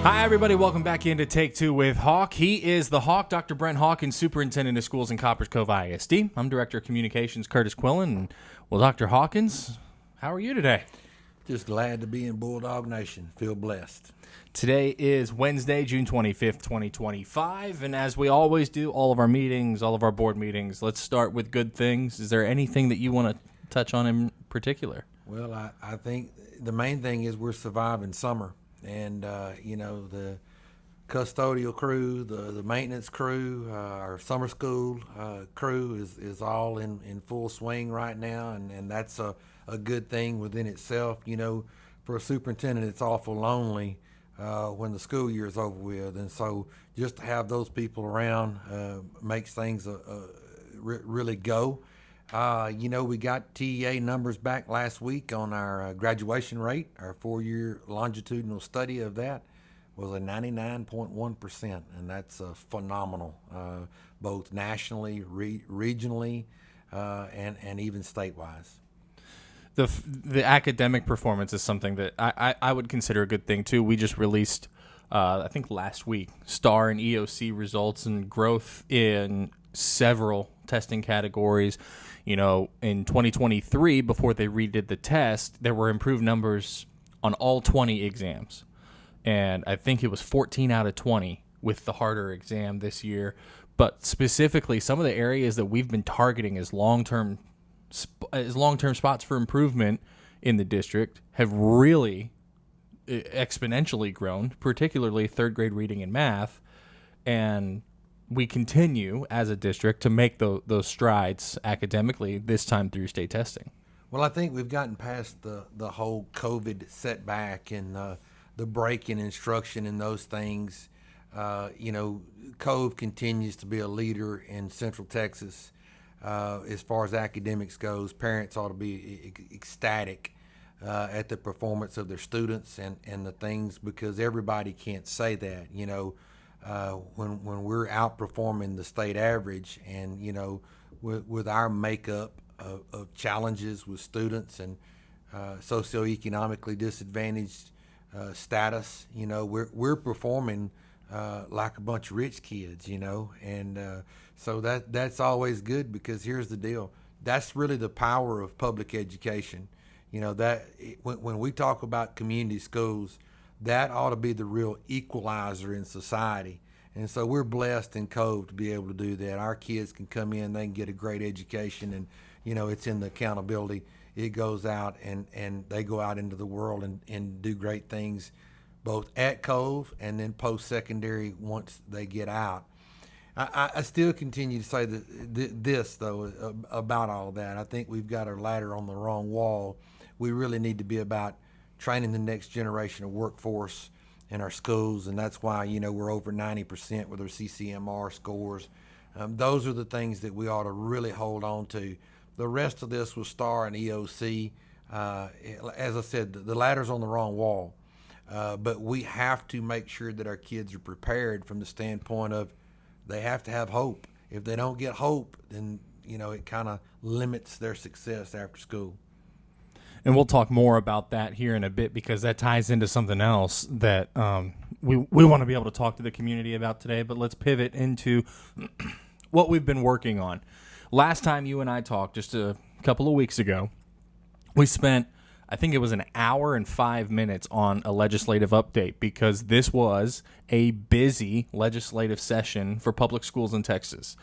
Hi, everybody. Welcome back into Take Two with Hawk. He is the Hawk, Dr. Brent Hawkins, Superintendent of Schools in Coppers Cove ISD. I'm Director of Communications, Kurtis Quillin. And, well, Dr. Hawkins, how are you today? Just glad to be in Bulldog Nation. Feel blessed. Today is Wednesday, June 25th, 2025. And as we always do, all of our meetings, all of our board meetings, let's start with good things. Is there anything that you want to touch on in particular? Well, I think the main thing is we're surviving summer. And, the custodial crew, the maintenance crew, our summer school crew is all in full swing right now. And that's a good thing within itself. You know, for a superintendent, it's awful lonely when the school year is over with. And so just to have those people around makes things really go. We got TEA numbers back last week on our graduation rate. Our 4-year longitudinal study of that was a 99.1%, and that's phenomenal, both nationally, regionally, and even state-wise. The academic performance is something that I would consider a good thing, too. We just released, I think last week, STAR and EOC results and growth in several testing categories. You know, in 2023, before they redid the test, there were improved numbers on all 20 exams. And I think it was 14 out of 20 with the harder exam this year. But specifically, some of the areas that we've been targeting as long-term spots for improvement in the district have really exponentially grown, particularly third grade reading and math. And we continue as a district to make those strides academically, this time through state testing. Well, I think we've gotten past the whole COVID setback and the break in instruction and those things. Cove continues to be a leader in Central Texas as far as academics goes. Parents ought to be ecstatic at the performance of their students and the things, because everybody can't say that, when we're outperforming the state average, and with our makeup of challenges with students and socioeconomically disadvantaged status, we're performing like a bunch of rich kids, and so that's always good, because here's the deal: that's really the power of public education. That when we talk about community schools, that ought to be the real equalizer in society. And so we're blessed in Cove to be able to do that. Our kids can come in, they can get a great education, and, it's in the accountability. It goes out and they go out into the world and do great things, both at Cove and then post-secondary once they get out. I still continue to say this, though, about all that. I think we've got our ladder on the wrong wall. We really need to be about training the next generation of workforce in our schools, and that's why we're over 90% with our CCMR scores. Those are the things that we ought to really hold on to. The rest of this was STAR and EOC. As I said, the ladder's on the wrong wall, but we have to make sure that our kids are prepared from the standpoint of they have to have hope. If they don't get hope, then it kind of limits their success after school. And we'll talk more about that here in a bit, because that ties into something else that we want to be able to talk to the community about today. But let's pivot into what we've been working on. Last time you and I talked, just a couple of weeks ago, we spent, I think it was an hour and 5 minutes on a legislative update, because this was a busy legislative session for public schools in Texas.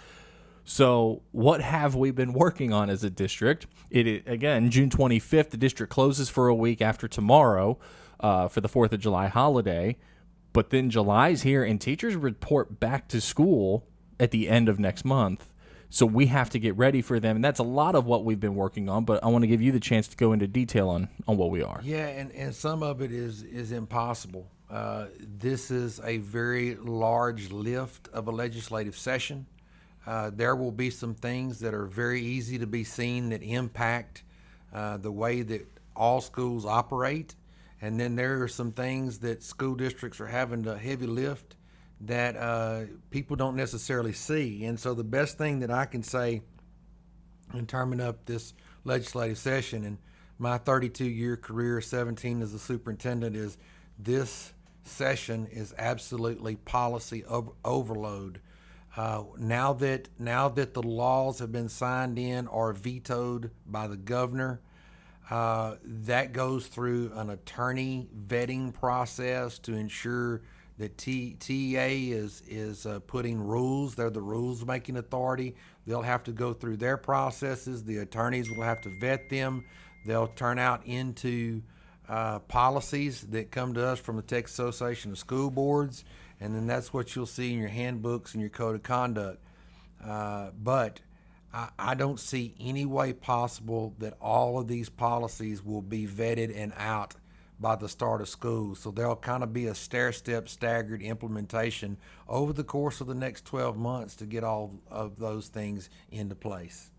So what have we been working on as a district? Again, June 25th, the district closes for a week after tomorrow for the 4th of July holiday. But then July's here, and teachers report back to school at the end of next month. So we have to get ready for them. And that's a lot of what we've been working on. But I want to give you the chance to go into detail on what we are. Yeah, and some of it is impossible. This is a very large lift of a legislative session. There will be some things that are very easy to be seen that impact the way that all schools operate. And then there are some things that school districts are having to heavy lift that people don't necessarily see. And so the best thing that I can say in terming up this legislative session, and my 32-year career, 17 as a superintendent, is this session is absolutely policy overload. Now that the laws have been signed in or vetoed by the governor, that goes through an attorney vetting process to ensure that TEA is putting rules. They're the rules making authority. They'll have to go through their processes. The attorneys will have to vet them. They'll turn out into policies that come to us from the Texas Association of School Boards, and then that's what you'll see in your handbooks and your code of conduct. But I don't see any way possible that all of these policies will be vetted and out by the start of school. So there'll kind of be a stair-step, staggered implementation over the course of the next 12 months to get all of those things into place.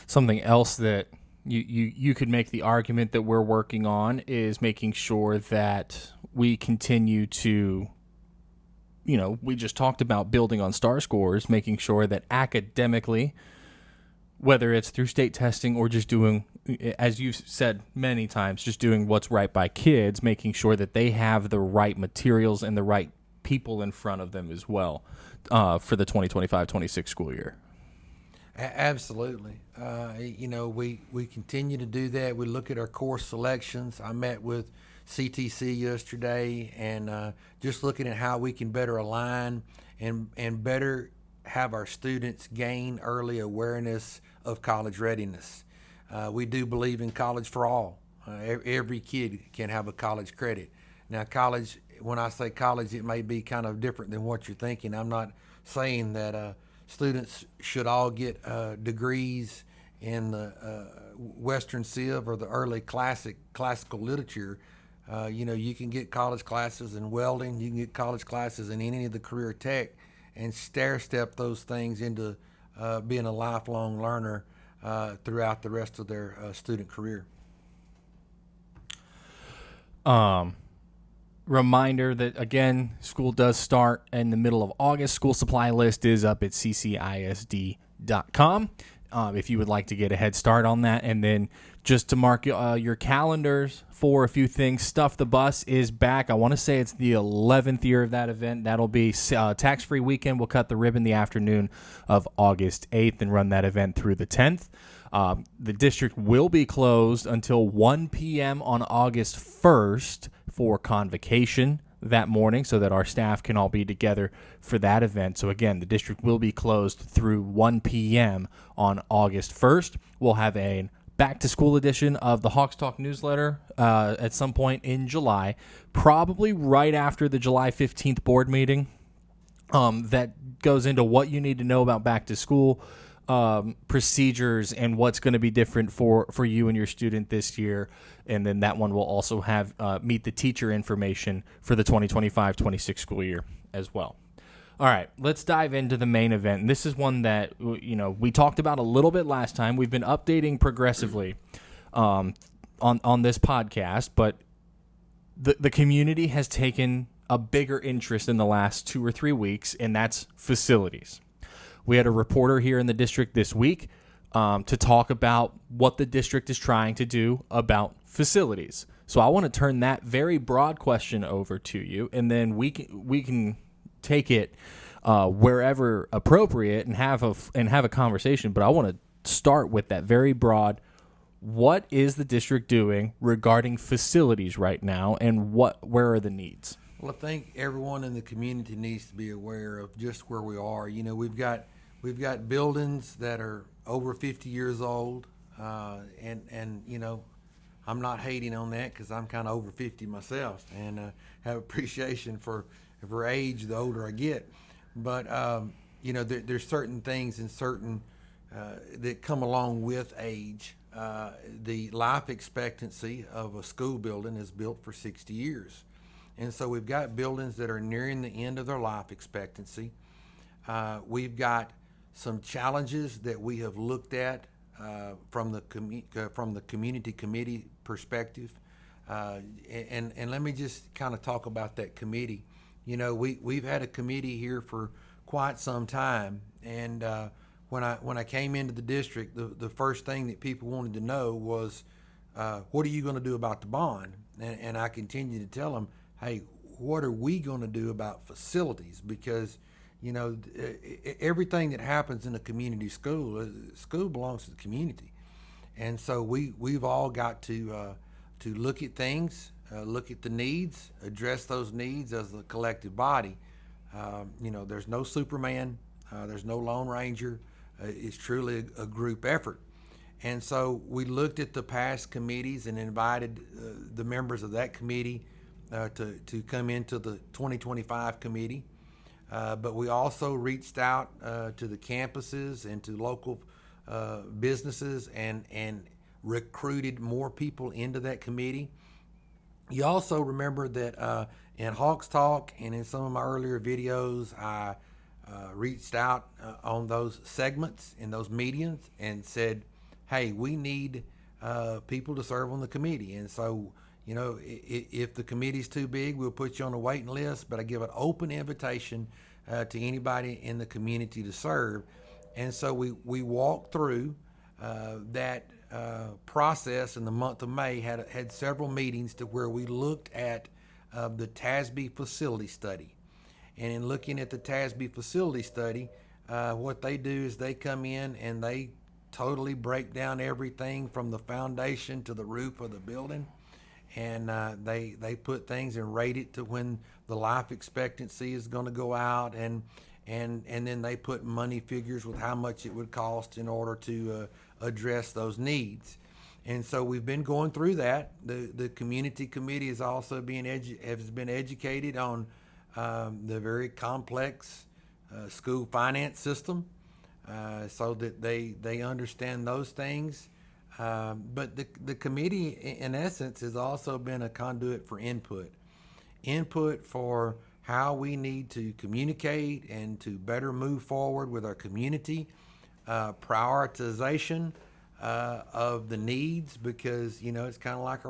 Something else that you could make the argument that we're working on is making sure that we continue to, we just talked about building on STAR scores, making sure that academically, whether it's through state testing or just doing, as you've said many times, just doing what's right by kids, making sure that they have the right materials and the right people in front of them as well for the 2025-26 school year. Absolutely. We continue to do that. We look at our course selections. I met with CTC yesterday and just looking at how we can better align and better have our students gain early awareness of college readiness. We do believe in college for all. Every kid can have a college credit. Now, college, when I say college, it may be kind of different than what you're thinking. I'm not saying that students should all get degrees in the Western Civ or the early classical literature. You can get college classes in welding. You can get college classes in any of the career tech and stair-step those things into being a lifelong learner throughout the rest of their student career. Reminder that, again, school does start in the middle of August. School supply list is up at ccisd.com if you would like to get a head start on that. And then just to mark your calendars for a few things, Stuff the Bus is back. I want to say it's the 11th year of that event. That'll be tax-free weekend. We'll cut the ribbon the afternoon of August 8th and run that event through the 10th. The district will be closed until 1 p.m. on August 1st for convocation that morning so that our staff can all be together for that event. So again, the district will be closed through 1 p.m. on August 1st. We'll have a back-to-school edition of the Hawks Talk newsletter at some point in July, probably right after the July 15th board meeting. That goes into what you need to know about back-to-school procedures and what's going to be different for you and your student this year. And then that one will also have meet the teacher information for the 2025-26 school year as well. All right, let's dive into the main event. And this is one that, we talked about a little bit last time. We've been updating progressively on this podcast, but the community has taken a bigger interest in the last 2 or 3 weeks, and that's facilities. We had a reporter here in the district this week to talk about what the district is trying to do about facilities. So I want to turn that very broad question over to you, and then we can take it wherever appropriate and have a conversation. But I want to start with that very broad. What is the district doing regarding facilities right now, and where are the needs? Well, I think everyone in the community needs to be aware of just where we are. We've got buildings that are over 50 years old, and I'm not hating on that because I'm kind of over 50 myself and have appreciation for age the older I get. But there's certain things and certain that come along with age. The life expectancy of a school building is built for 60 years. And so we've got buildings that are nearing the end of their life expectancy. We've got some challenges that we have looked at from the community committee perspective. And let me just kind of talk about that committee. We've had a committee here for quite some time, and when I came into the district, the first thing that people wanted to know was what are you going to do about the bond? And I continue to tell them, hey, what are we going to do about facilities? Because, everything that happens in a community school belongs to the community. And so we've all got to look at things, look at the needs, address those needs as a collective body. There's no Superman, there's no Lone Ranger. It's truly a group effort. And so we looked at the past committees and invited the members of that committee to come into the 2025 committee. But we also reached out to the campuses and to local businesses and recruited more people into that committee. You also remember that in Hawks Talk and in some of my earlier videos, I reached out on those segments in those meetings and said, hey, we need people to serve on the committee. And so, if the committee's too big, we'll put you on a waiting list, but I give an open invitation to anybody in the community to serve. And so we walked through that process in the month of May, had several meetings to where we looked at the TASB facility study. And in looking at the TASB facility study, what they do is they come in and they totally break down everything from the foundation to the roof of the building. And they put things and rate it to when the life expectancy is going to go out, and then they put money figures with how much it would cost in order to address those needs. And so we've been going through that. The community committee is also has been educated on the very complex school finance system, so that they understand those things. But the committee, in essence, has also been a conduit for input for how we need to communicate and to better move forward with our community, prioritization of the needs, because it's kind of like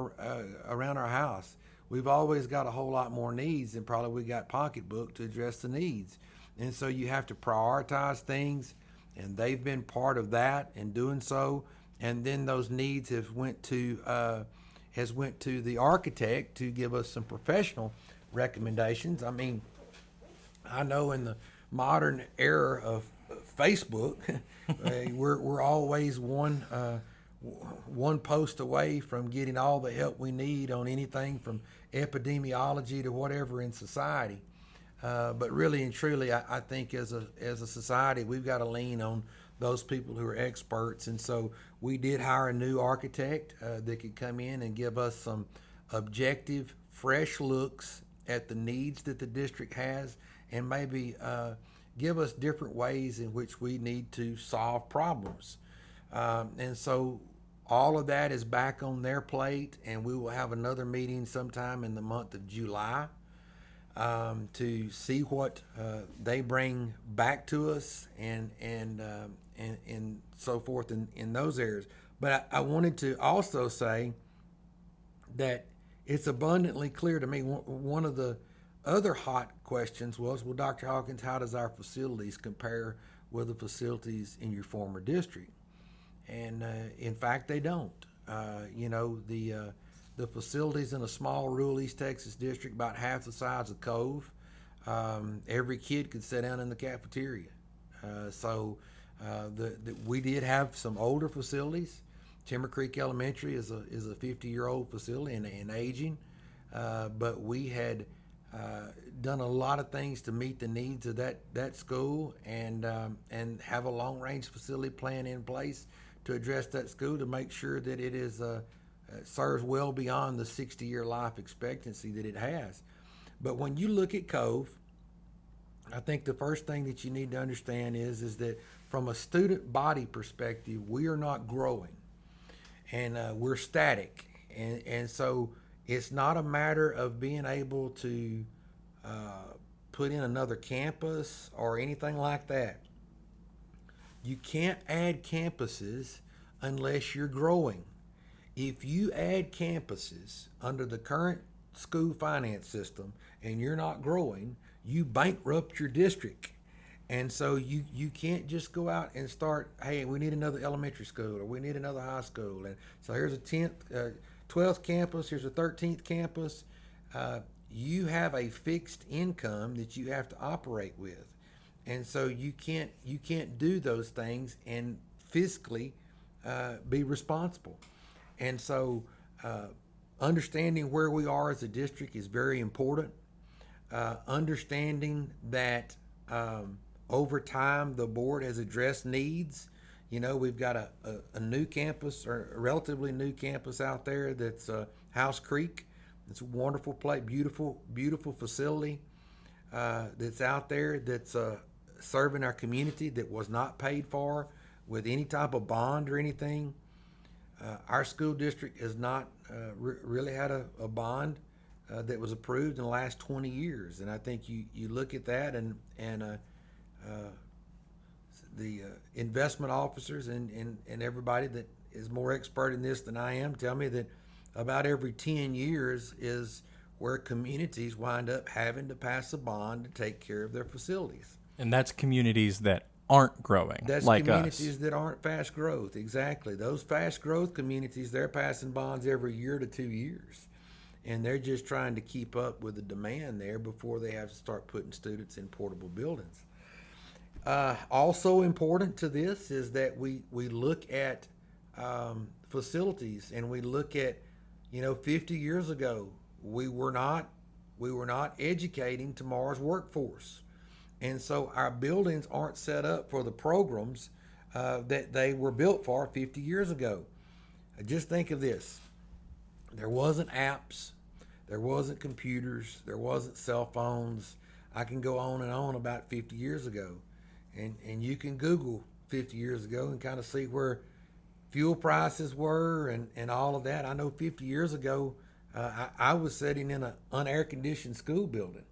around our house. We've always got a whole lot more needs than probably we got pocketbook to address the needs. And so you have to prioritize things, and they've been part of that in doing so. And then those needs went to the architect to give us some professional recommendations. I mean, I know in the modern era of Facebook, we're always one post away from getting all the help we need on anything from epidemiology to whatever in society. But really and truly, I think as a society, we've got to lean on those people who are experts. And so we did hire a new architect that could come in and give us some objective, fresh looks at the needs that the district has, and maybe give us different ways in which we need to solve problems. And so all of that is back on their plate, and we will have another meeting sometime in the month of July to see what they bring back to us and so forth in those areas. But I wanted to also say that it's abundantly clear to me, one of the other hot questions was, well, Dr. Hawkins, how does our facilities compare with the facilities in your former district? And in fact, they don't. The facilities in a small rural East Texas district, about half the size of Cove, every kid could sit down in the cafeteria. We did have some older facilities. Timber Creek Elementary is a 50-year-old facility and aging, but we had done a lot of things to meet the needs of that school and have a long-range facility plan in place to address that school to make sure that it is serves well beyond the 60-year life expectancy that it has. But when you look at Cove, I think the first thing that you need to understand is that from a student body perspective, we are not growing, and we're static. And so it's not a matter of being able to put in another campus or anything like that. You can't add campuses unless you're growing. If you add campuses under the current school finance system and you're not growing, you bankrupt your district. And so you can't just go out and start, hey, we need another elementary school or we need another high school. And so here's a 12th campus, here's a 13th campus. You have a fixed income that you have to operate with. And so you can't do those things and fiscally be responsible. And so understanding where we are as a district is very important. Understanding that over time the board has addressed needs. You know, we've got a new campus, or a relatively new campus out there that's House Creek. It's a wonderful place, beautiful facility that's out there that's serving our community, that was not paid for with any type of bond or anything. Our school district has not really had a bond that was approved in the last 20 years. And I think you look at that, and the investment officers and everybody that is more expert in this than I am tell me that about every 10 years is where communities wind up having to pass a bond to take care of their facilities. And that's communities that aren't growing, That's like communities us. that aren't fast growth. Exactly. Those fast growth communities, they're passing bonds every year to 2 years. And they're just trying to keep up with the demand there before they have to start putting students in portable buildings. Also important to this is that we look at facilities, and we look at, 50 years ago, we were not educating tomorrow's workforce. And so our buildings aren't set up for the programs that they were built for 50 years ago. Just think of this. There wasn't apps, there wasn't computers, there wasn't cell phones. I can go on and on about 50 years ago. And you can Google 50 years ago and kind of see where fuel prices were and all of that. I know 50 years ago, I was sitting in an unair-conditioned school building.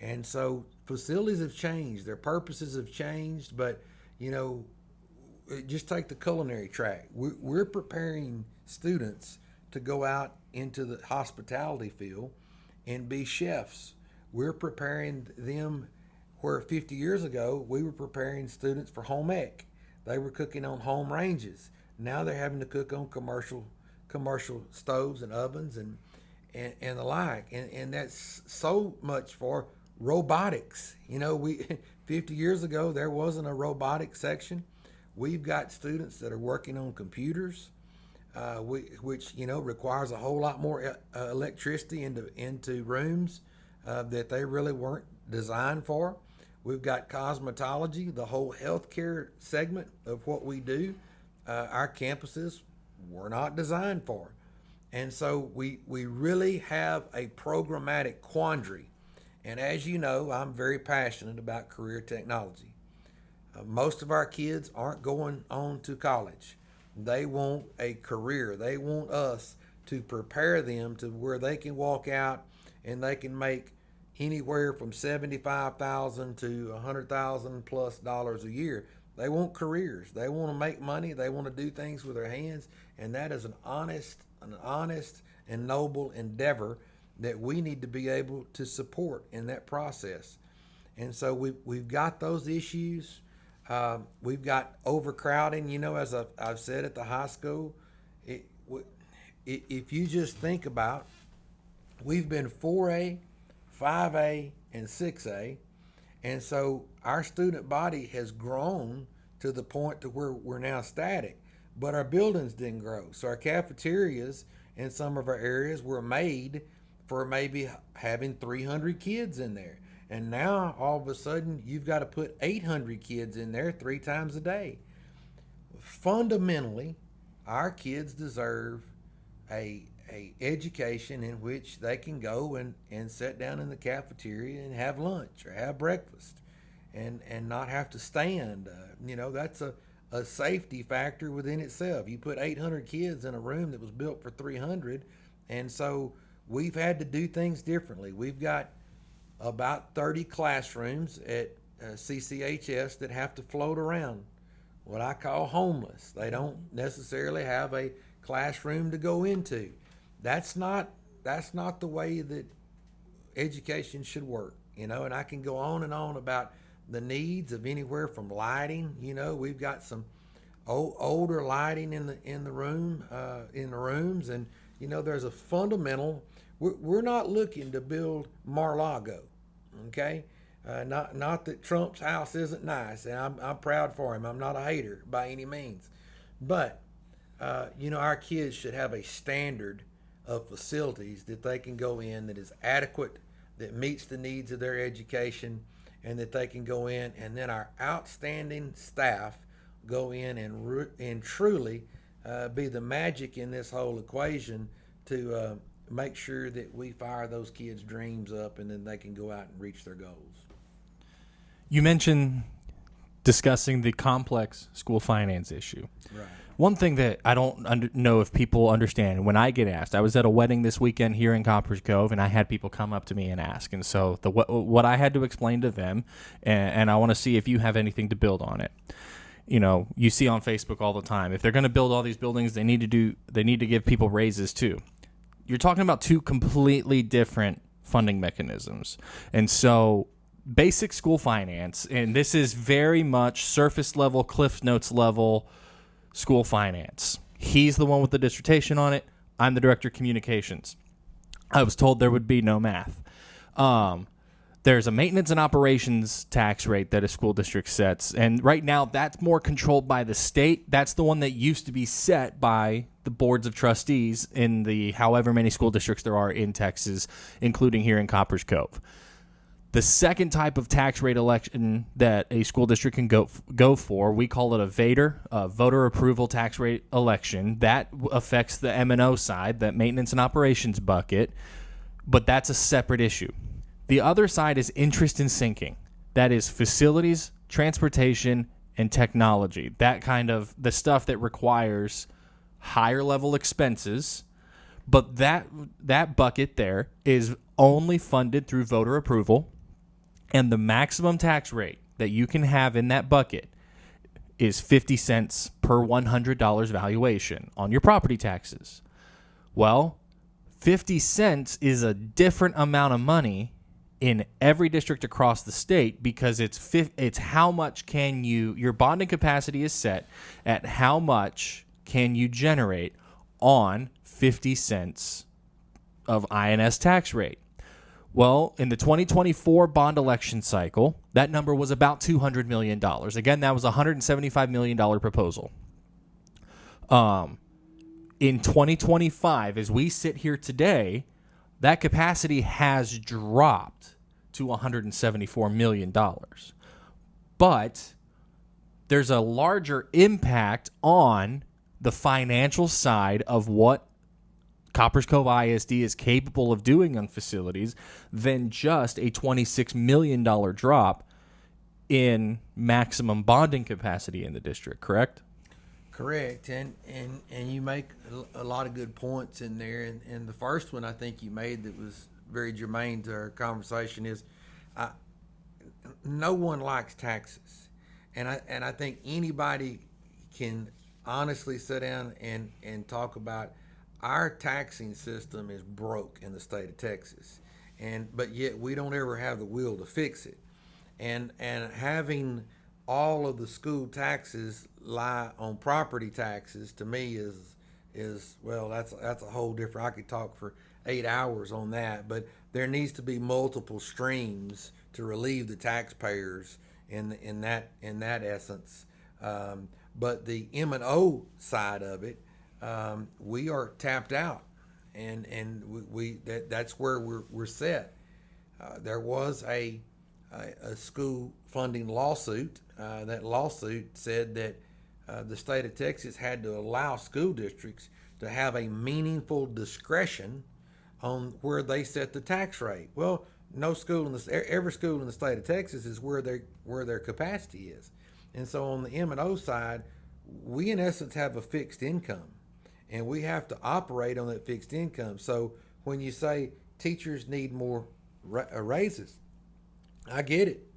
And so facilities have changed, their purposes have changed, but, just take the culinary track. We're preparing students to go out into the hospitality field and be chefs. We're preparing them where 50 years ago we were preparing students for home ec. They were cooking on home ranges. Now they're having to cook on commercial stoves and ovens and the like. And that's so much for robotics. 50 years ago there wasn't a robotics section. We've got students that are working on computers, which requires a whole lot more electricity into rooms that they really weren't designed for. We've got cosmetology, the whole healthcare segment of what we do. Our campuses were not designed for. And so we really have a programmatic quandary. And as you know, I'm very passionate about career technology. Most of our kids aren't going on to college. They want a career. They want us to prepare them to where they can walk out and they can make anywhere from $75,000 to $100,000 plus dollars a year. They want careers. They want to make money. They want to do things with their hands, and that is an honest and noble endeavor that we need to be able to support in that process. And so we've got those issues. We've got overcrowding. As I've said at the high school, if you just think about, we've been 4A, 5A, and 6A, and so our student body has grown to the point to where we're now static, but our buildings didn't grow. So our cafeterias in some of our areas were made for maybe having 300 kids in there. And now all of a sudden you've got to put 800 kids in there 3 times a day. Fundamentally, our kids deserve a education in which they can go and sit down in the cafeteria and have lunch or have breakfast and not have to stand. That's a safety factor within itself. You put 800 kids in a room that was built for 300, and so we've had to do things differently. We've got about 30 classrooms at CCHS that have to float around, what I call homeless. They don't necessarily have a classroom to go into. That's not the way that education should work, and I can go on and on about the needs of anywhere from lighting. We've got some older lighting in the rooms, and there's a fundamental. We're not looking to build Mar-a-Lago, okay? Not that Trump's house isn't nice, and I'm proud for him. I'm not a hater by any means, but our kids should have a standard of facilities that they can go in that is adequate, that meets the needs of their education, and that they can go in, and then our outstanding staff go in and truly be the magic in this whole equation to make sure that we fire those kids' dreams up, and then they can go out and reach their goals. You mentioned discussing the complex school finance issue. Right. One thing that I don't know if people understand, when I get asked, I was at a wedding this weekend here in Copper's Cove, and I had people come up to me and ask. And so what I had to explain to them, and I want to see if you have anything to build on it. You see on Facebook all the time, if they're going to build all these buildings, they need to give people raises too. You're talking about two completely different funding mechanisms. And so basic school finance, and this is very much surface level, Cliff Notes level school finance. He's the one with the dissertation on it. I'm the director of communications. I was told there would be no math. There's a maintenance and operations tax rate that a school district sets, and right now that's more controlled by the state. That's the one that used to be set by the boards of trustees in the however many school districts there are in Texas, including here in Copper's Cove. The second type of tax rate election that a school district can go for, we call it a VATR, a voter approval tax rate election. That affects the M&O side, that maintenance and operations bucket, but that's a separate issue. The other side is interest in sinking. That is facilities, transportation, and technology. That kind of the stuff that requires higher level expenses, but that bucket there is only funded through voter approval. And the maximum tax rate that you can have in that bucket is 50 cents per $100 valuation on your property taxes. Well, 50 cents is a different amount of money in every district across the state because it's how much can your bonding capacity is set at how much can you generate on 50 cents of INS tax rate. Well, in the 2024 bond election cycle, that number was about $200 million. Again, that was a $175 million proposal. In 2025, as we sit here today, that capacity has dropped to $174 million. But there's a larger impact on the financial side of what Copper's Cove ISD is capable of doing on facilities than just a $26 million drop in maximum bonding capacity in the district, correct? Correct, and you make a lot of good points in there, and the first one I think you made that was very germane to our conversation is no one likes taxes, and I think anybody can honestly sit down and talk about our taxing system is broke in the state of Texas, but yet we don't ever have the will to fix it, and having all of the school taxes lie on property taxes to me is well, that's a whole different. I could talk for 8 hours on that, but there needs to be multiple streams to relieve the taxpayers in that essence. But the M&O side of it, we are tapped out, and that's where we're set. There was a school funding lawsuit. That lawsuit said that the state of Texas had to allow school districts to have a meaningful discretion on where they set the tax rate. Well, no school every school in the state of Texas is where their capacity is, and so on the M&O side, we in essence have a fixed income, and we have to operate on that fixed income. So when you say teachers need more raises, I get it.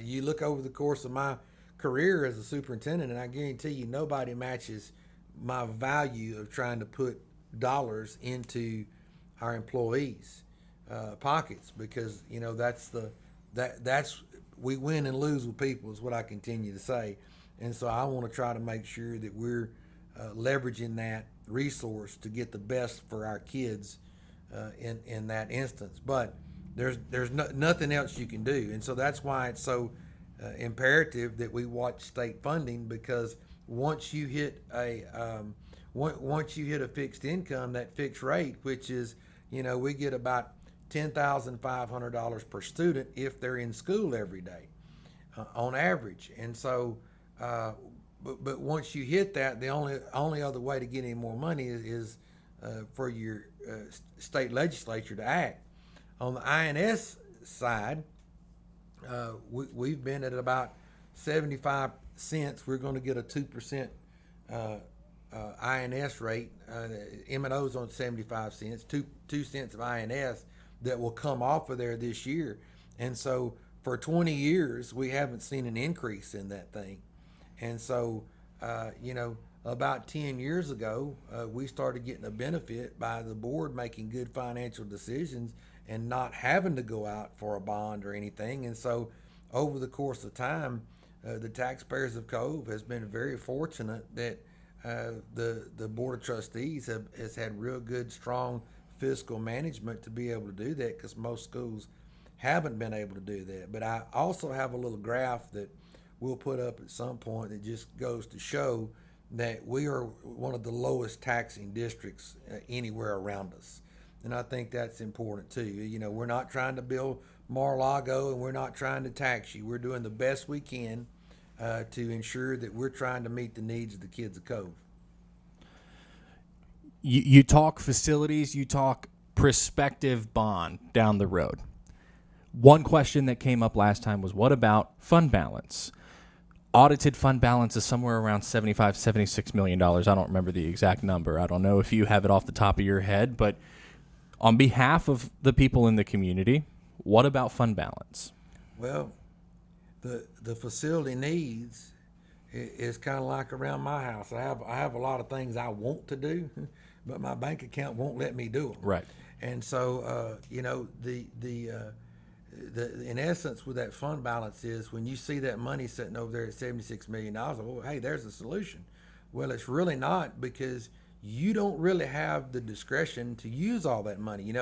You look over the course of my career as a superintendent, and I guarantee you nobody matches my value of trying to put dollars into our employees' pockets, because that's we win and lose with people is what I continue to say. And so I want to try to make sure that we're leveraging that resource to get the best for our kids in that instance. But there's nothing else you can do. And so that's why it's so imperative that we watch state funding, because once you hit once you hit a fixed income, that fixed rate, which is, we get about $10,500 per student if they're in school every day on average. And so, but once you hit that, the only other way to get any more money is for your state legislature to act. On the INS side, we've been at about 75 cents. We're going to get a 2% INS rate. M&O's on 75 cents, 2 cents of INS that will come off of there this year. And so for 20 years, we haven't seen an increase in that thing. And so, about 10 years ago, we started getting a benefit by the board making good financial decisions and not having to go out for a bond or anything. And so over the course of time, the taxpayers of Cove has been very fortunate that the Board of Trustees has had real good, strong fiscal management to be able to do that, because most schools haven't been able to do that. But I also have a little graph that we'll put up at some point that just goes to show that we are one of the lowest taxing districts anywhere around us. And I think that's important too. We're not trying to build Mar-a-Lago, and we're not trying to tax you. We're doing the best we can to ensure that we're trying to meet the needs of the kids of Cove. You talk facilities, you talk prospective bond down the road. One question that came up last time was, what about fund balance? Audited fund balance is somewhere around $75, $76 million. I don't remember the exact number. I don't know if you have it off the top of your head, but on behalf of the people in the community, what about fund balance? Well, the facility needs is kind of like around my house. I have a lot of things I want to do, but my bank account won't let me do them. Right. And so, in essence with that fund balance is, when you see that money sitting over there at $76 million, oh, hey, there's a solution. Well, it's really not, because you don't really have the discretion to use all that money.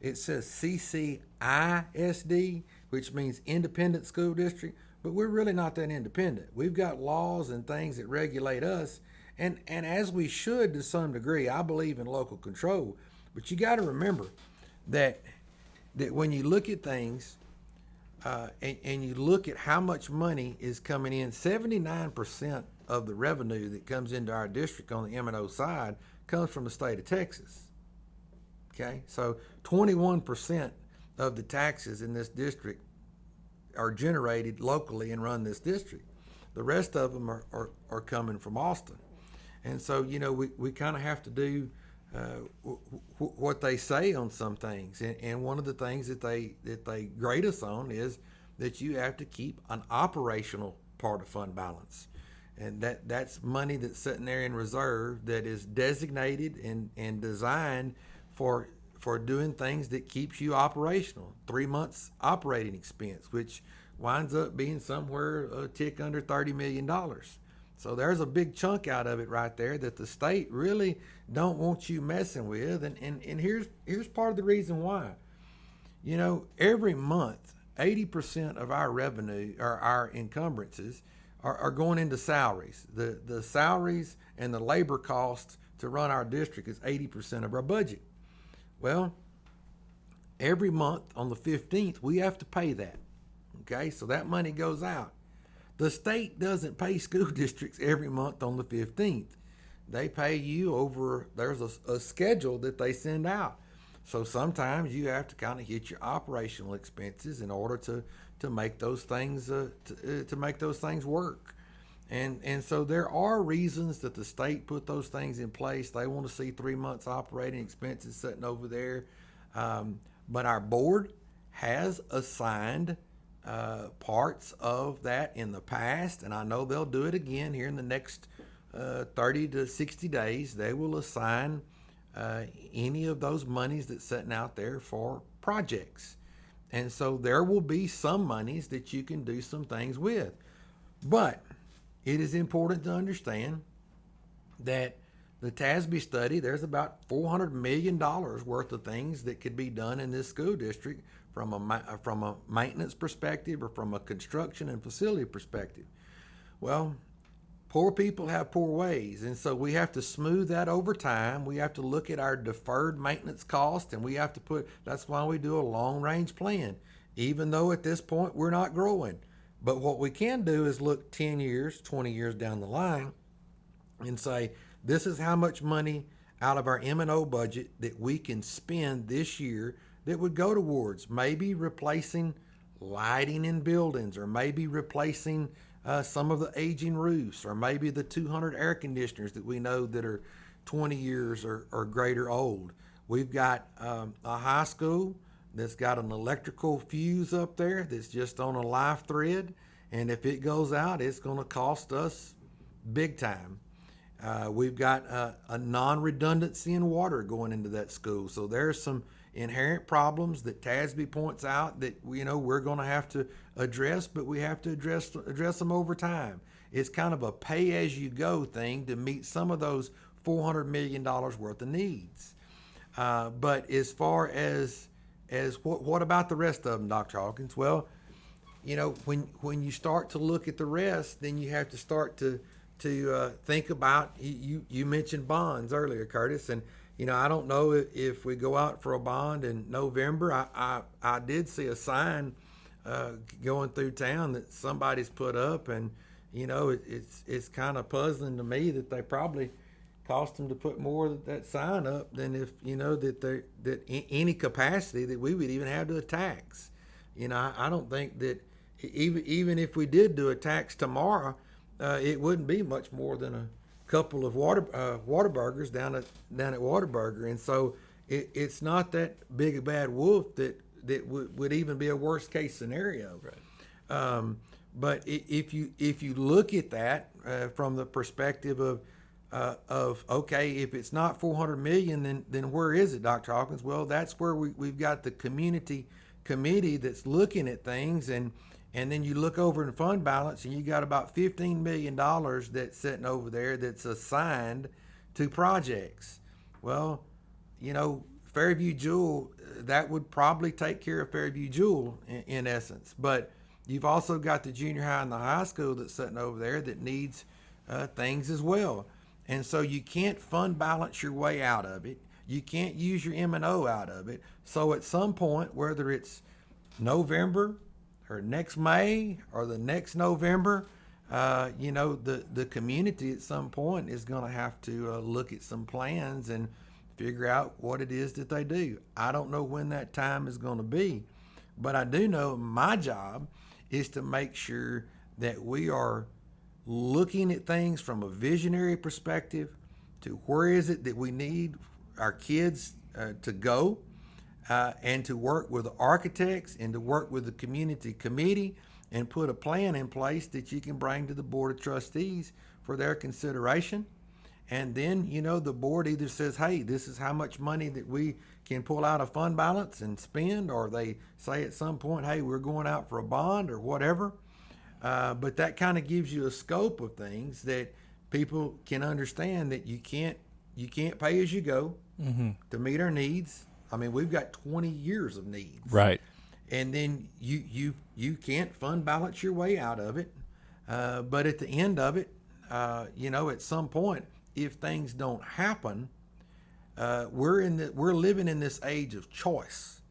It says CCISD, which means independent school district, but we're really not that independent. We've got laws and things that regulate us, and as we should to some degree. I believe in local control, but you got to remember that when you look at things and you look at how much money is coming in, 79% of the revenue that comes into our district on the M&O side comes from the state of Texas. Okay, so 21% of the taxes in this district are generated locally and run this district. The rest of them are coming from Austin. And so, we kind of have to do what they say on some things. And one of the things that they grade us on is that you have to keep an operational part of fund balance. And that's money that's sitting there in reserve that is designated and designed for doing things that keeps you operational. 3 months operating expense, which winds up being somewhere a tick under $30 million. So there's a big chunk out of it right there that the state really don't want you messing with. And here's part of the reason why. Every month, 80% of our revenue, or our encumbrances, are going into salaries. The salaries and the labor costs to run our district is 80% of our budget. Well, every month on the 15th, we have to pay that. Okay, so that money goes out. The state doesn't pay school districts every month on the 15th. They pay you over, there's a schedule that they send out. So sometimes you have to kind of hit your operational expenses in order to make those things to make those things work. And so there are reasons that the state put those things in place. They want to see 3 months operating expenses sitting over there. But our board has assigned parts of that in the past, and I know they'll do it again here in the next 30 to 60 days. They will assign any of those monies that's sitting out there for projects. And so there will be some monies that you can do some things with. But it is important to understand that the TASB study, there's about $400 million worth of things that could be done in this school district from a maintenance perspective or from a construction and facility perspective. Well, poor people have poor ways, and so we have to smooth that over time. We have to look at our deferred maintenance cost, and we have to that's why we do a long-range plan, even though at this point we're not growing. But what we can do is look 10 years, 20 years down the line and say, this is how much money out of our M&O budget that we can spend this year that would go towards maybe replacing lighting in buildings, or maybe replacing some of the aging roofs, or maybe the 200 air conditioners that we know that are 20 years or greater old. We've got a high school that's got an electrical fuse up there that's just on a live thread, and if it goes out, it's going to cost us big time. We've got a non-redundancy in water going into that school, so there's some inherent problems that TASB points out that we're going to have to address, but we have to address them over time. It's kind of a pay-as-you-go thing to meet some of those $400 million worth of needs. But as far as what about the rest of them, Dr. Hawkins? Well, when you start to look at the rest, then you have to start to think about, you mentioned bonds earlier, Kurtis, and I don't know if we go out for a bond in November. I did see a sign going through town that somebody's put up, and it's kind of puzzling to me that they probably cost them to put more of that sign up than if that any capacity that we would even have to a tax. I don't think that even if we did do a tax tomorrow, it wouldn't be much more than a couple of Whataburgers down at Whataburger, and so it's not that big a bad wolf that would even be a worst case scenario. Right. But if you look at that from the perspective of okay, if it's not $400 million, then where is it, Dr. Hawkins? Well, that's where we've got the community committee that's looking at things, and then you look over in fund balance, and you got about $15 million that's sitting over there that's assigned to projects. Well, Fairview Jewel, that would probably take care of Fairview Jewel in essence. But you've also got the junior high and the high school that's sitting over there that needs things as well. And so you can't fund balance your way out of it. You can't use your M&O out of it. So at some point, whether it's November or next May or the next November, the community at some point is going to have to look at some plans and figure out what it is that they do. I don't know when that time is going to be, but I do know my job is to make sure that we are looking at things from a visionary perspective to where is it that we need our kids to go, and to work with the architects and to work with the community committee and put a plan in place that you can bring to the Board of Trustees for their consideration. And then, the board either says, hey, this is how much money that we can pull out of fund balance and spend, or they say at some point, hey, we're going out for a bond or whatever. But that kind of gives you a scope of things that people can understand, that you can't pay as you go to meet our needs. I mean, we've got 20 years of needs. Right. And then you can't fund balance your way out of it. But at the end of it, at some point, if things don't happen, we're living in this age of choice.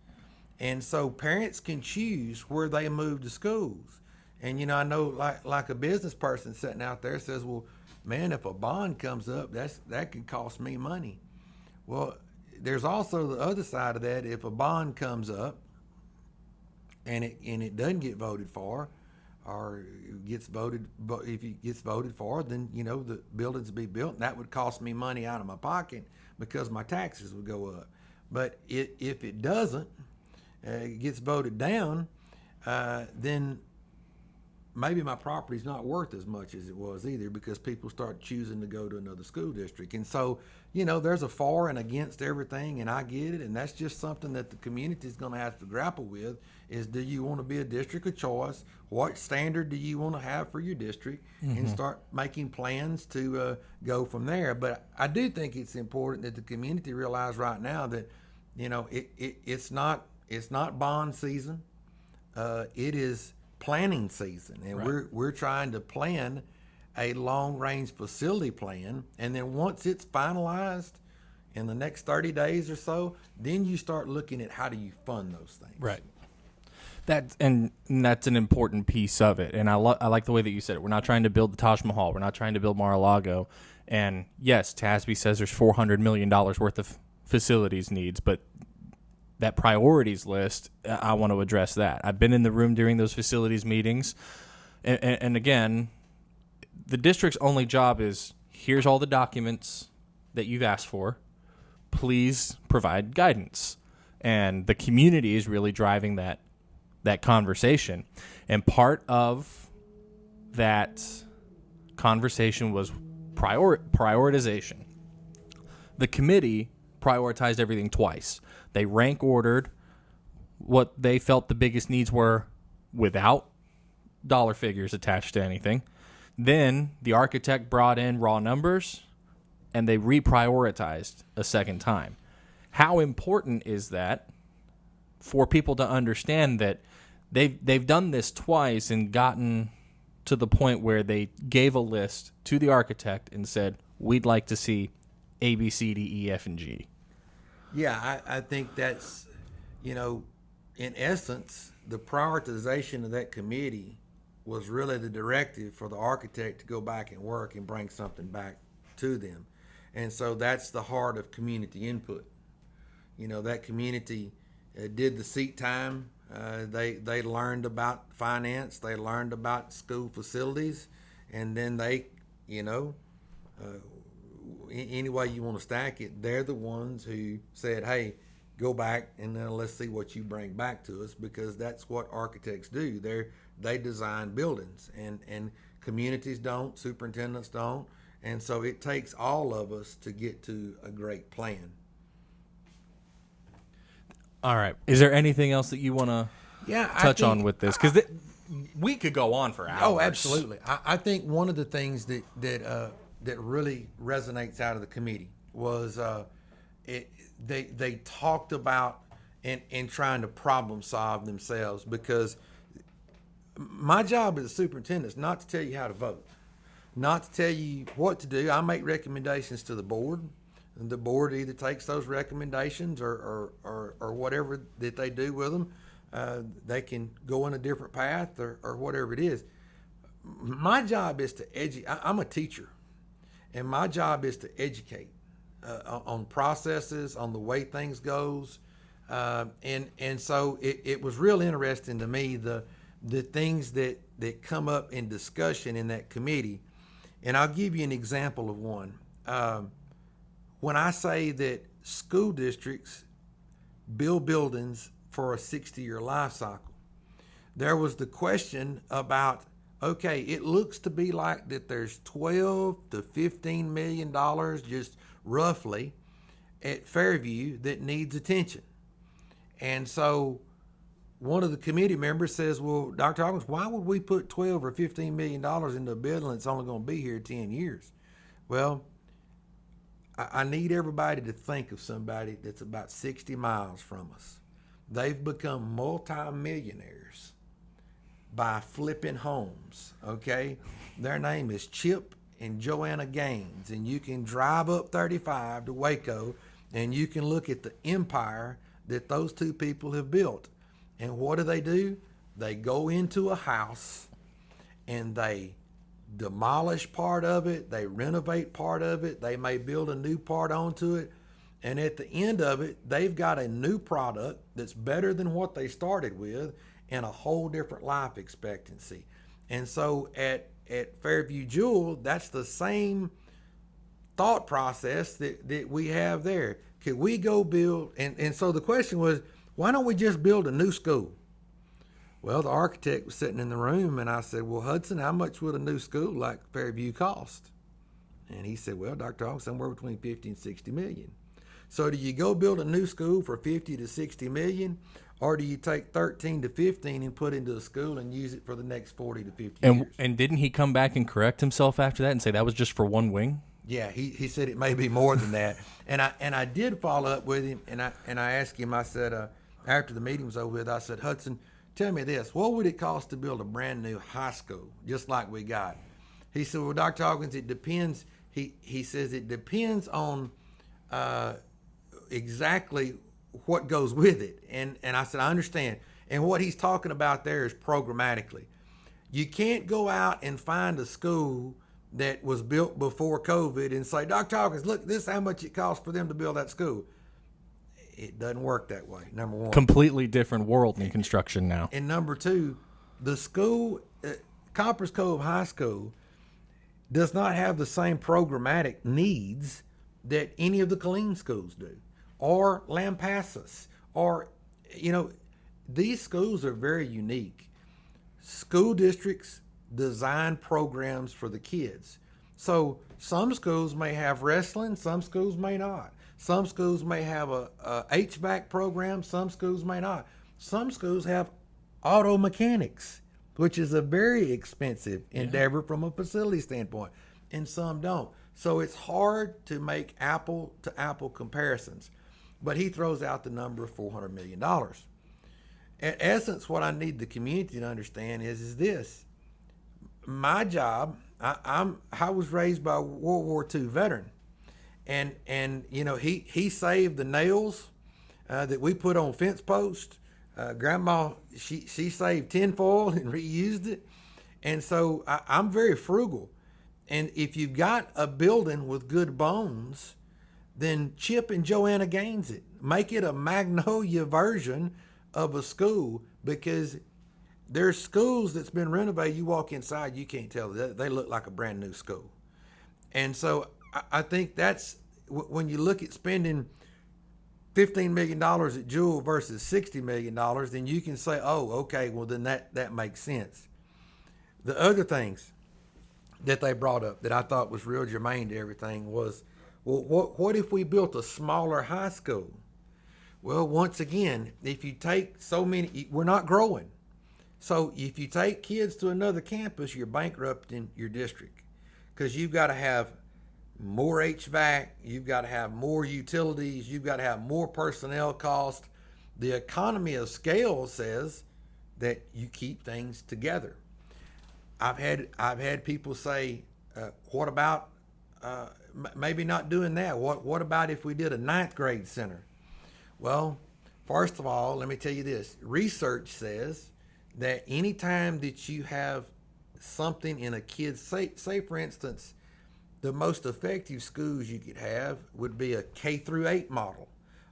And so parents can choose where they move to schools. And, I know like a business person sitting out there says, well, man, if a bond comes up, that could cost me money. Well, there's also the other side of that. If a bond comes up and it doesn't get voted for, or if it gets voted for, then the buildings will be built, and that would cost me money out of my pocket because my taxes would go up. But if it doesn't, it gets voted down, then maybe my property's not worth as much as it was either, because people start choosing to go to another school district. And so, there's a for and against everything, and I get it. And that's just something that the community is going to have to grapple with is, do you want to be a district of choice? What standard do you want to have for your district? And start making plans to go from there. But I do think it's important that the community realize right now that, it's not bond season. It is planning season, and Right. we're trying to plan a long range facility plan, and then once it's finalized in the next 30 days or so, then you start looking at how do you fund those things. Right. That's an important piece of it, and I like the way that you said it. We're not trying to build the Taj Mahal. We're not trying to build Mar-a-Lago. And yes, TASB says there's $400 million worth of facilities needs, but that priorities list, I want to address that. I've been in the room during those facilities meetings, and again, the district's only job is, here's all the documents that you've asked for. Please provide guidance. And the community is really driving that conversation. And part of that conversation was prioritization. The committee prioritized everything twice. They rank ordered what they felt the biggest needs were without dollar figures attached to anything. Then the architect brought in raw numbers, and they reprioritized a second time. How important is that for people to understand that they've done this twice and gotten to the point where they gave a list to the architect and said, we'd like to see A, B, C, D, E, F, and G. Yeah, I think that's, in essence, the prioritization of that committee was really the directive for the architect to go back and work and bring something back to them. And so that's the heart of community input. That community did the seat time. They learned about finance. They learned about school facilities. And then they, any way you want to stack it, they're the ones who said, hey, go back and then let's see what you bring back to us, because that's what architects do. They design buildings, and communities don't, superintendents don't. And so it takes all of us to get to a great plan. All right. Is there anything else that you want to touch on with this? Because we could go on for hours. Oh, absolutely. I think one of the things that really resonates out of the committee was they talked about and trying to problem solve themselves, because my job as a superintendent is not to tell you how to vote, not to tell you what to do. I make recommendations to the board, and the board either takes those recommendations or whatever that they do with them. They can go in a different path or whatever it is. My job is to educate. I'm a teacher, and my job is to educate on processes, on the way things goes. And so it was real interesting to me, the things that come up in discussion in that committee. And I'll give you an example of one. When I say that school districts build buildings for a 60-year life cycle, there was the question about, okay, it looks to be like that there's $12 to $15 million, just roughly, at Fairview that needs attention. And so one of the committee members says, well, Dr. Hawkins, why would we put $12 or $15 million into a building that's only going to be here 10 years? Well, I need everybody to think of somebody that's about 60 miles from us. They've become multi-millionaires by flipping homes, okay? Their name is Chip and Joanna Gaines, and you can drive up 35 to Waco, and you can look at the empire that those two people have built. And what do? They go into a house, and they demolish part of it, they renovate part of it, they may build a new part onto it, and at the end of it, they've got a new product that's better than what they started with and a whole different life expectancy. And so at Fairview Jewel, that's the same thought process that we have there. Could we go build, and so the question was, why don't we just build a new school? Well, the architect was sitting in the room, and I said, well, Hudson, how much would a new school like Fairview cost? And he said, well, Dr. Hawkins, somewhere between 50 and 60 million. So do you go build a new school for 50 to 60 million, or do you take 13 to 15 and put into a school and use it for the next 40 to 50 years? And didn't he come back and correct himself after that and say that was just for one wing? Yeah, he said it may be more than that. And I did follow up with him, and I asked him, I said, after the meeting was over with, I said, Hudson, tell me this, what would it cost to build a brand new high school, just like we got? He said, well, Dr. Hawkins, it depends. He says it depends on exactly what goes with it. And I said, I understand. And what he's talking about there is programmatically. You can't go out and find a school that was built before COVID and say, Dr. Hawkins, look, this is how much it costs for them to build that school. It doesn't work that way, number one. Completely different world in construction now. And number two, the school, Coppers Cove High School, does not have the same programmatic needs that any of the Quillin schools do, or Lampasas, or, these schools are very unique. School districts design programs for the kids. So some schools may have wrestling, some schools may not. Some schools may have a HVAC program, some schools may not. Some schools have auto mechanics, which is a very expensive endeavor from a facility standpoint, and some don't. So it's hard to make apple to apple comparisons. But he throws out the number of $400 million. In essence, what I need the community to understand is this. My job, I was raised by a World War II veteran. And he saved the nails that we put on fence posts. Grandma, she saved tinfoil and reused it. And so I'm very frugal. And if you've got a building with good bones, then Chip and Joanna Gaines it. Make it a Magnolia version of a school, because there's schools that's been renovated. You walk inside, you can't tell. They look like a brand new school. And so I think that's, when you look at spending $15 million at Jewel versus $60 million, then you can say, oh, okay, well, then that makes sense. The other things that they brought up that I thought was real germane to everything was, well, what if we built a smaller high school? Well, once again, if you take so many, we're not growing. So if you take kids to another campus, you're bankrupting your district, because you've got to have more HVAC, you've got to have more utilities, you've got to have more personnel cost. The economy of scale says that you keep things together. I've had people say, what about maybe not doing that? What about if we did a 9th grade center? Well, first of all, let me tell you this. Research says that anytime that you have something in a kid's, say for instance, the most effective schools you could have would be a K through 8 model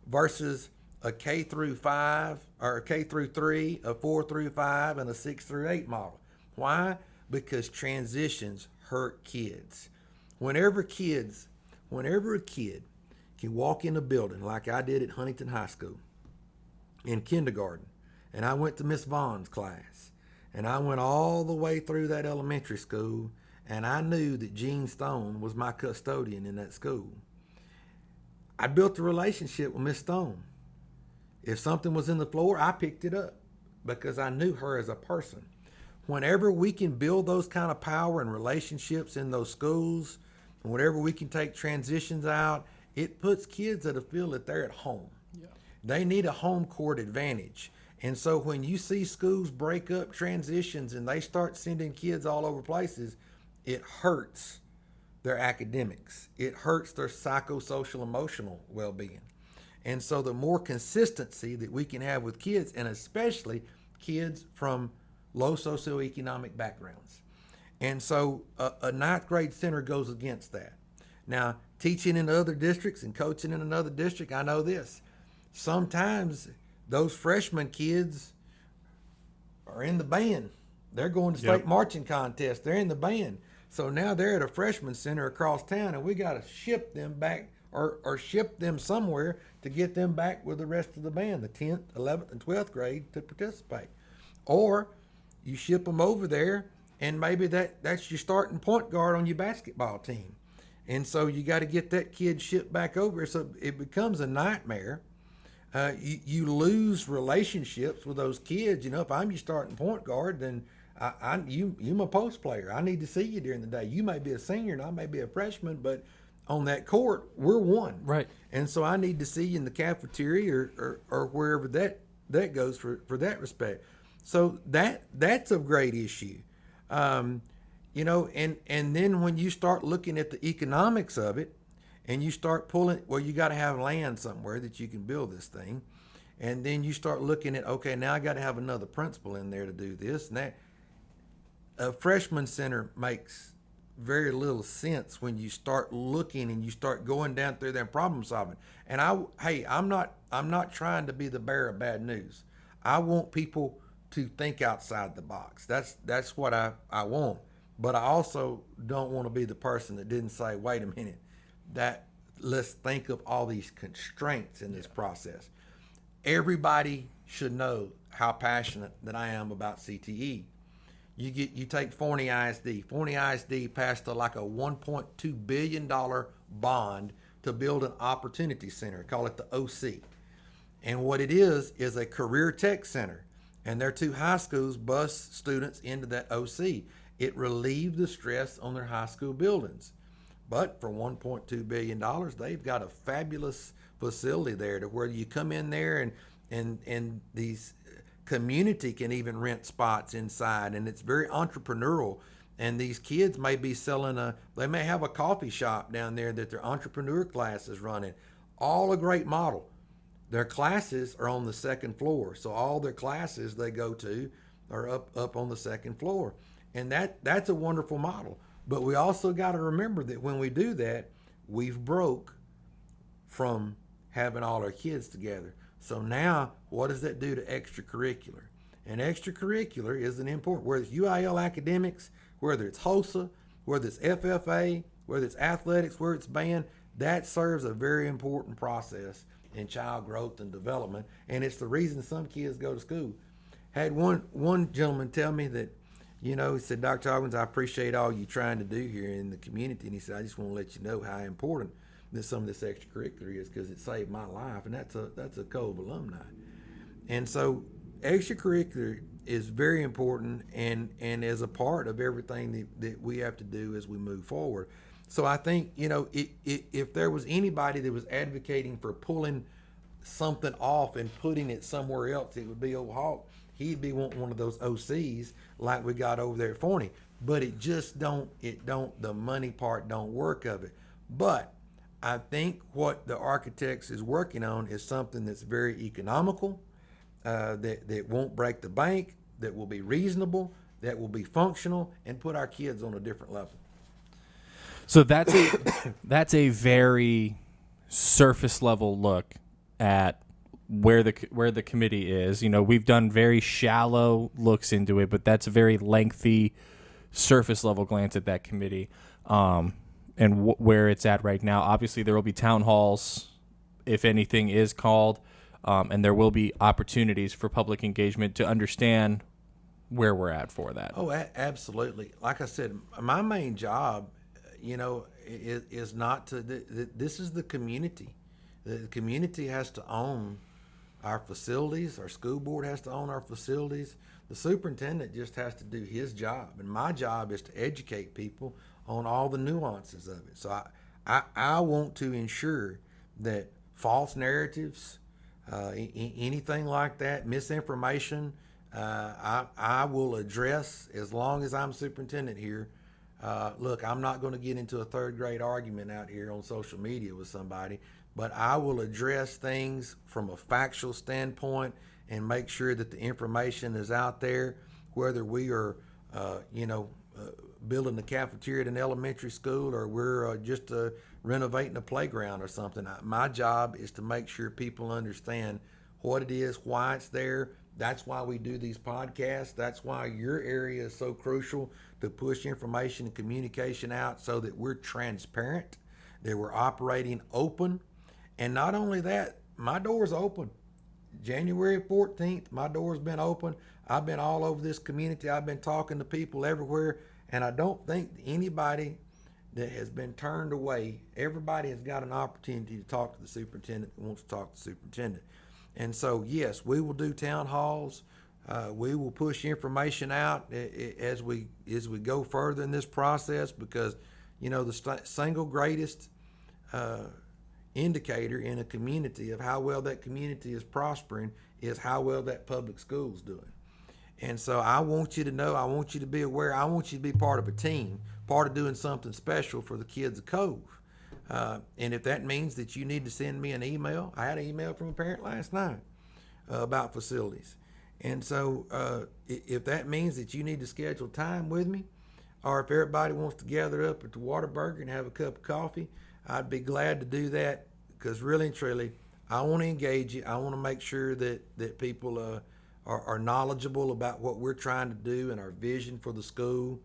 versus a K through 5 or a K through 3, a 4 through 5, and a 6 through 8 model. Why? Because transitions hurt kids. Whenever a kid can walk in a building like I did at Huntington High School in kindergarten, and I went to Miss Vaughn's class, and I went all the way through that elementary school, and I knew that Gene Stone was my custodian in that school. I built a relationship with Miss Stone. If something was in the floor, I picked it up because I knew her as a person. Whenever we can build those kind of power and relationships in those schools, and whenever we can take transitions out, it puts kids at a feel that they're at home. Yeah. They need a home court advantage. And so when you see schools break up transitions and they start sending kids all over places, it hurts their academics. It hurts their psychosocial emotional well-being. And so the more consistency that we can have with kids, and especially kids from low socioeconomic backgrounds. And so a 9th grade center goes against that. Now, teaching in other districts and coaching in another district, I know this. Sometimes those freshman kids are in the band. They're going to state marching contests. They're in the band. So now they're at a freshman center across town, and we got to ship them back or ship them somewhere to get them back with the rest of the band, the 10th, 11th, and 12th grade, to participate. Or you ship them over there, and maybe that's your starting point guard on your basketball team. And so you got to get that kid shipped back over. So it becomes a nightmare. You lose relationships with those kids. If I'm your starting point guard, then you're my post player. I need to see you during the day. You may be a senior and I may be a freshman, but on that court, we're one. Right. And so I need to see you in the cafeteria or wherever that goes for that respect. So that's a great issue. And then when you start looking at the economics of it, and you start pulling, well, you got to have land somewhere that you can build this thing. And then you start looking at, okay, now I got to have another principal in there to do this. And that, a freshman center makes very little sense when you start looking and you start going down through there and problem solving. And I'm not trying to be the bearer of bad news. I want people to think outside the box. That's what I want. But I also don't want to be the person that didn't say, wait a minute, let's think of all these constraints in this process. Everybody should know how passionate that I am about CTE. You take Forney ISD. Forney ISD passed like a $1.2 billion bond to build an opportunity center. Call it the OC. And what it is a career tech center. And their two high schools bus students into that OC. It relieved the stress on their high school buildings. But for $1.2 billion, they've got a fabulous facility there to where you come in there and these community can even rent spots inside, and it's very entrepreneurial. And these kids may be they may have a coffee shop down there that their entrepreneur class is running. All a great model. Their classes are on the second floor, so all their classes they go to are up on the second floor, and that's a wonderful model. But we also got to remember that when we do that, we've broke from having all our kids together. So now, what does that do to extracurricular? And extracurricular is an important, whether it's UIL academics, whether it's HOSA, whether it's FFA, whether it's athletics, whether it's band, that serves a very important process in child growth and development. And it's the reason some kids go to school. Had one gentleman tell me that, he said, Dr. Hawkins, I appreciate all you're trying to do here in the community. And he said, I just want to let you know how important that some of this extracurricular is because it saved my life. And that's a Cove alumni. And so extracurricular is very important and as a part of everything that we have to do as we move forward. So I think, if there was anybody that was advocating for pulling something off and putting it somewhere else, it would be old Hawk. He'd be wanting one of those OCs like we got over there at Forney. But the money part don't work of it. But I think what the architects is working on is something that's very economical, that won't break the bank, that will be reasonable, that will be functional, and put our kids on a different level. So that's a very surface level look at where the committee is. We've done very shallow looks into it, but that's a very lengthy surface level glance at that committee and where it's at right now. Obviously, there will be town halls if anything is called, and there will be opportunities for public engagement to understand where we're at for that. Oh, absolutely. Like I said, my main job, is not to. This is the community. The community has to own our facilities. Our school board has to own our facilities. The superintendent just has to do his job, and my job is to educate people on all the nuances of it. So I want to ensure that false narratives, anything like that, misinformation, I will address as long as I'm superintendent here. Look, I'm not going to get into a third grade argument out here on social media with somebody, but I will address things from a factual standpoint and make sure that the information is out there, whether we are, building the cafeteria at an elementary school or we're just renovating a playground or something. My job is to make sure people understand what it is, why it's there. That's why we do these podcasts. That's why your area is so crucial to push information and communication out so that we're transparent, that we're operating open. And not only that, my door's open. January 14th, my door's been open. I've been all over this community. I've been talking to people everywhere, and I don't think anybody that has been turned away, everybody has got an opportunity to talk to the superintendent that wants to talk to the superintendent. And so, yes, we will do town halls. We will push information out as we go further in this process, because, you know, the single greatest indicator in a community of how well that community is prospering is how well that public school's doing. And so I want you to know, I want you to be aware, I want you to be part of a team, part of doing something special for the kids of Cove. And if that means that you need to send me an email, I had an email from a parent last night about facilities. And so if that means that you need to schedule time with me, or if everybody wants to gather up at the Whataburger and have a cup of coffee, I'd be glad to do that, because really and truly, I want to engage you. I want to make sure that people are knowledgeable about what we're trying to do and our vision for the school.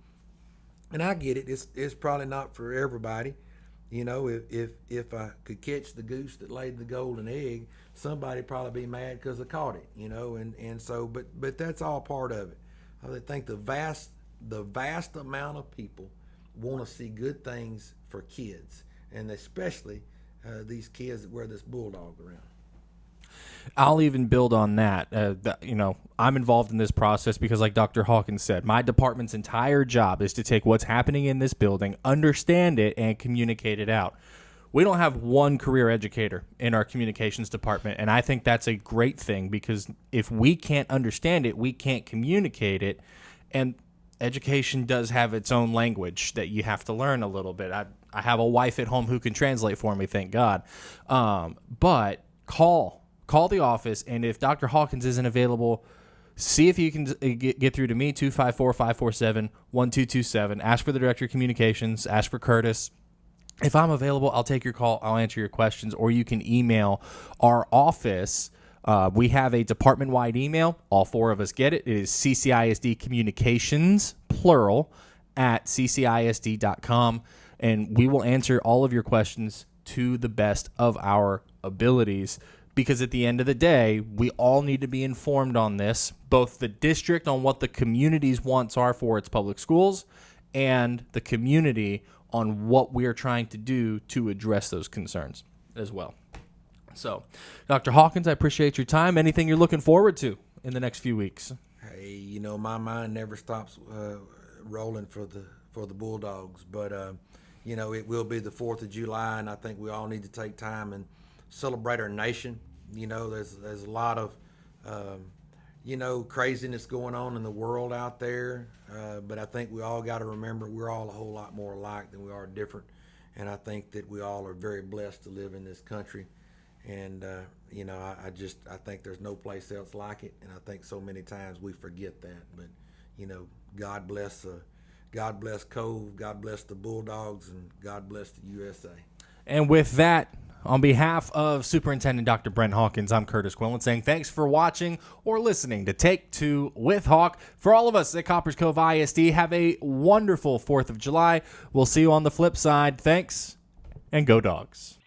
And I get it. It's probably not for everybody. You know, if I could catch the goose that laid the golden egg, somebody'd probably be mad because I caught it. You know, and so, but that's all part of it. I think the vast amount of people want to see good things for kids, and especially these kids that wear this bulldog around. I'll even build on that. You know, I'm involved in this process because, like Dr. Hawkins said, my department's entire job is to take what's happening in this building, understand it, and communicate it out. We don't have one career educator in our communications department, and I think that's a great thing, because if we can't understand it, we can't communicate it. And education does have its own language that you have to learn a little bit. I have a wife at home who can translate for me, thank God. But call the office, and if Dr. Hawkins isn't available, see if you can get through to me, 254-547-1227. Ask for the Director of Communications, ask for Kurtis. If I'm available, I'll take your call, I'll answer your questions, or you can email our office. We have a department-wide email. All four of us get it. It is CCISD Communications, plural, at ccisd.com, and we will answer all of your questions to the best of our abilities, because at the end of the day, we all need to be informed on this, both the district on what the community's wants are for its public schools, and the community on what we are trying to do to address those concerns as well. So, Dr. Hawkins, I appreciate your time. Anything you're looking forward to in the next few weeks? Hey, you know, my mind never stops rolling for the Bulldogs, but you know, it will be the 4th of July, and I think we all need to take time and celebrate our nation. You know, there's a lot of you know, craziness going on in the world out there, but I think we all got to remember we're all a whole lot more alike than we are different, and I think that we all are very blessed to live in this country. And you know, I think there's no place else like it, and I think so many times we forget that. But you know, God bless Cove, God bless the Bulldogs, and God bless the USA. And with that, on behalf of Superintendent Dr. Brent Hawkins, I'm Kurtis Quillin, saying thanks for watching or listening to Take Two with Hawk. For all of us at Coppers Cove ISD, have a wonderful 4th of July. We'll see you on the flip side. Thanks, and go Dogs.